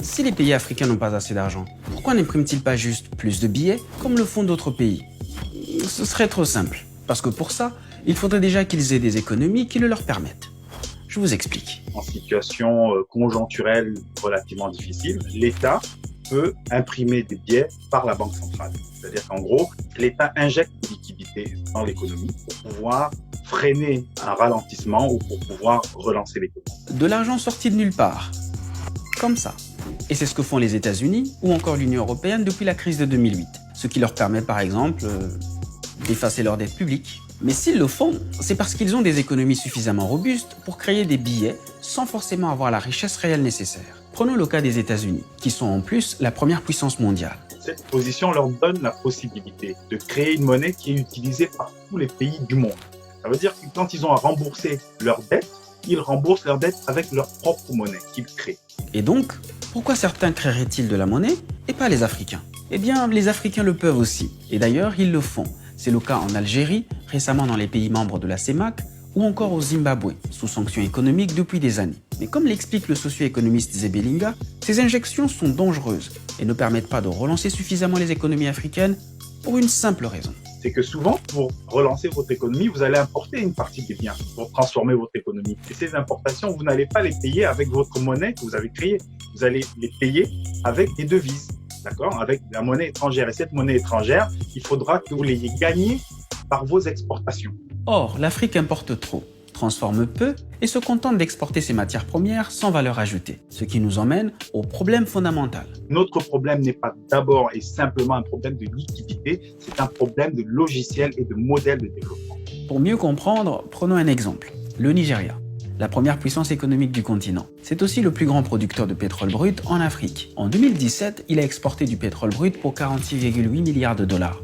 Si les pays africains n'ont pas assez d'argent, pourquoi n'impriment-ils pas juste plus de billets comme le font d'autres pays? Ce serait trop simple, parce que pour ça, il faudrait déjà qu'ils aient des économies qui le leur permettent. Je vous explique. En situation conjoncturelle relativement difficile, l'État peut imprimer des billets par la Banque centrale. C'est-à-dire qu'en gros, l'État injecte des liquidités dans l'économie pour pouvoir freiner un ralentissement ou pour pouvoir relancer l'économie. De l'argent sorti de nulle part. Comme ça. Et c'est ce que font les États-Unis ou encore l'Union européenne depuis la crise de 2008. Ce qui leur permet par exemple d'effacer leur dette publique. Mais s'ils le font, c'est parce qu'ils ont des économies suffisamment robustes pour créer des billets sans forcément avoir la richesse réelle nécessaire. Prenons le cas des États-Unis, qui sont en plus la première puissance mondiale. Cette position leur donne la possibilité de créer une monnaie qui est utilisée par tous les pays du monde. Ça veut dire que quand ils ont à rembourser leurs dettes, ils remboursent leurs dettes avec leur propre monnaie qu'ils créent. Et donc, pourquoi certains créeraient-ils de la monnaie et pas les Africains? Eh bien, les Africains le peuvent aussi. Et d'ailleurs, ils le font. C'est le cas en Algérie, récemment dans les pays membres de la CEMAC, ou encore au Zimbabwe, sous sanctions économiques depuis des années. Mais comme l'explique le socio-économiste Zebelinga, ces injections sont dangereuses et ne permettent pas de relancer suffisamment les économies africaines pour une simple raison. C'est que souvent, pour relancer votre économie, vous allez importer une partie des biens pour transformer votre économie. Et ces importations, vous n'allez pas les payer avec votre monnaie que vous avez créée. Vous allez les payer avec des devises, d'accord, avec la monnaie étrangère. Et cette monnaie étrangère, il faudra que vous l'ayez gagnée par vos exportations. Or, l'Afrique importe trop, transforme peu et se contente d'exporter ses matières premières sans valeur ajoutée. Ce qui nous emmène au problème fondamental. Notre problème n'est pas d'abord et simplement un problème de liquidité, c'est un problème de logiciel et de modèle de développement. Pour mieux comprendre, prenons un exemple. Le Nigeria, la première puissance économique du continent. C'est aussi le plus grand producteur de pétrole brut en Afrique. En 2017, il a exporté du pétrole brut pour 46,8 milliards de dollars.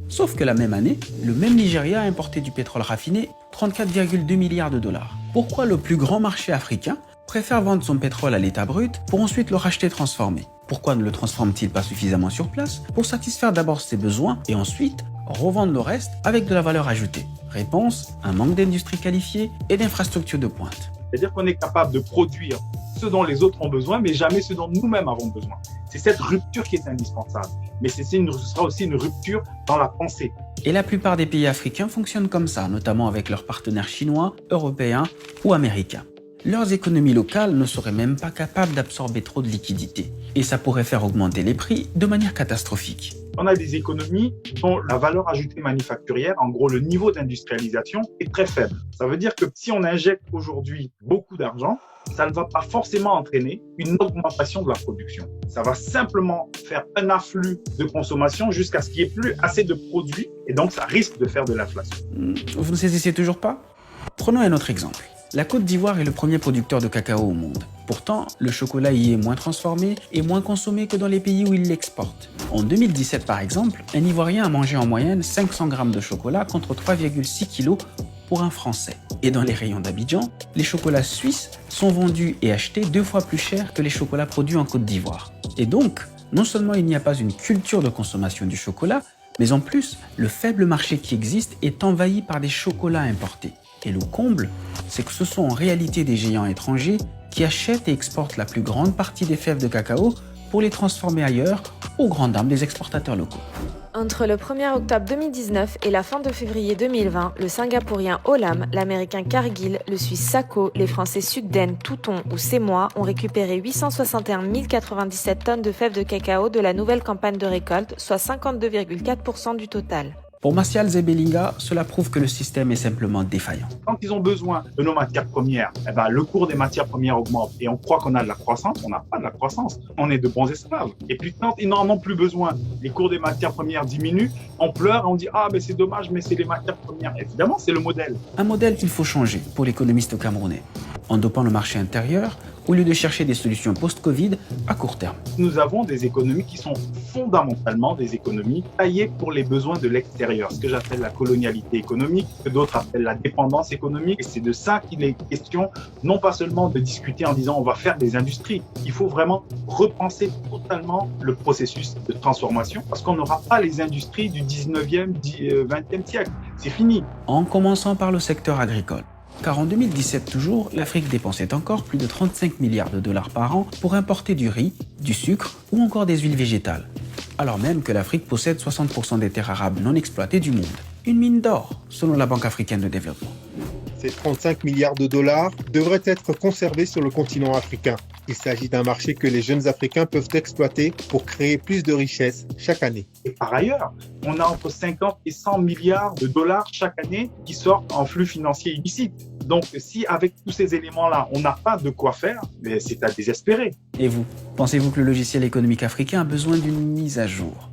Sauf que la même année, le même Nigeria a importé du pétrole raffiné 34,2 milliards de dollars. Pourquoi le plus grand marché africain préfère vendre son pétrole à l'état brut pour ensuite le racheter transformé? Pourquoi ne le transforme-t-il pas suffisamment sur place pour satisfaire d'abord ses besoins et ensuite revendre le reste avec de la valeur ajoutée? Réponse, un manque d'industrie qualifiée et d'infrastructures de pointe. C'est-à-dire qu'on est capable de produire ce dont les autres ont besoin, mais jamais ce dont nous-mêmes avons besoin. C'est cette rupture qui est indispensable. Mais ce sera aussi une rupture dans la pensée. Et la plupart des pays africains fonctionnent comme ça, notamment avec leurs partenaires chinois, européens ou américains. Leurs économies locales ne seraient même pas capables d'absorber trop de liquidités. Et ça pourrait faire augmenter les prix de manière catastrophique. On a des économies dont la valeur ajoutée manufacturière, en gros le niveau d'industrialisation, est très faible. Ça veut dire que si on injecte aujourd'hui beaucoup d'argent, ça ne va pas forcément entraîner une augmentation de la production. Ça va simplement faire un afflux de consommation jusqu'à ce qu'il n'y ait plus assez de produits et donc ça risque de faire de l'inflation. Vous ne saisissez toujours pas? Prenons un autre exemple. La Côte d'Ivoire est le premier producteur de cacao au monde. Pourtant, le chocolat y est moins transformé et moins consommé que dans les pays où il l'exporte. En 2017 par exemple, un Ivoirien a mangé en moyenne 500 grammes de chocolat contre 3,6 kg pour un Français. Et dans les rayons d'Abidjan, les chocolats suisses sont vendus et achetés 2 fois plus cher que les chocolats produits en Côte d'Ivoire. Et donc, non seulement il n'y a pas une culture de consommation du chocolat, mais en plus, le faible marché qui existe est envahi par des chocolats importés. Et le comble, c'est que ce sont en réalité des géants étrangers qui achètent et exportent la plus grande partie des fèves de cacao pour les transformer ailleurs, aux grandes dames des exportateurs locaux. Entre le 1er octobre 2019 et la fin de février 2020, le Singapourien Olam, l'Américain Cargill, le Suisse Sako, les Français Sugden, Touton ou Semois ont récupéré 861 097 tonnes de fèves de cacao de la nouvelle campagne de récolte, soit 52,4% du total. Pour Martial Zebelinga, cela prouve que le système est simplement défaillant. Quand ils ont besoin de nos matières premières, le cours des matières premières augmente et on croit qu'on a de la croissance, on n'a pas de la croissance. On est de bons esclaves. Et puis quand ils n'en ont plus besoin, les cours des matières premières diminuent, on pleure, on dit « Ah, mais c'est dommage, mais c'est les matières premières ». Évidemment, c'est le modèle. Un modèle qu'il faut changer pour l'économiste camerounais, en dopant le marché intérieur au lieu de chercher des solutions post-Covid à court terme. Nous avons des économies qui sont fondamentalement des économies taillées pour les besoins de l'extérieur, ce que j'appelle la colonialité économique, que d'autres appellent la dépendance économique. Et c'est de ça qu'il est question, non pas seulement de discuter en disant on va faire des industries, il faut vraiment repenser totalement le processus de transformation parce qu'on n'aura pas les industries du 19e, 20e siècle. C'est fini. En commençant par le secteur agricole. Car en 2017 toujours, l'Afrique dépensait encore plus de 35 milliards de dollars par an pour importer du riz, du sucre ou encore des huiles végétales. Alors même que l'Afrique possède 60% des terres arables non exploitées du monde. Une mine d'or, selon la Banque africaine de développement. Ces 35 milliards de dollars devraient être conservés sur le continent africain. Il s'agit d'un marché que les jeunes Africains peuvent exploiter pour créer plus de richesses chaque année. Et par ailleurs, on a entre 50 et 100 milliards de dollars chaque année qui sortent en flux financiers illicites. Donc, si avec tous ces éléments-là, on n'a pas de quoi faire, c'est à désespérer. Et vous, pensez-vous que le logiciel économique africain a besoin d'une mise à jour ?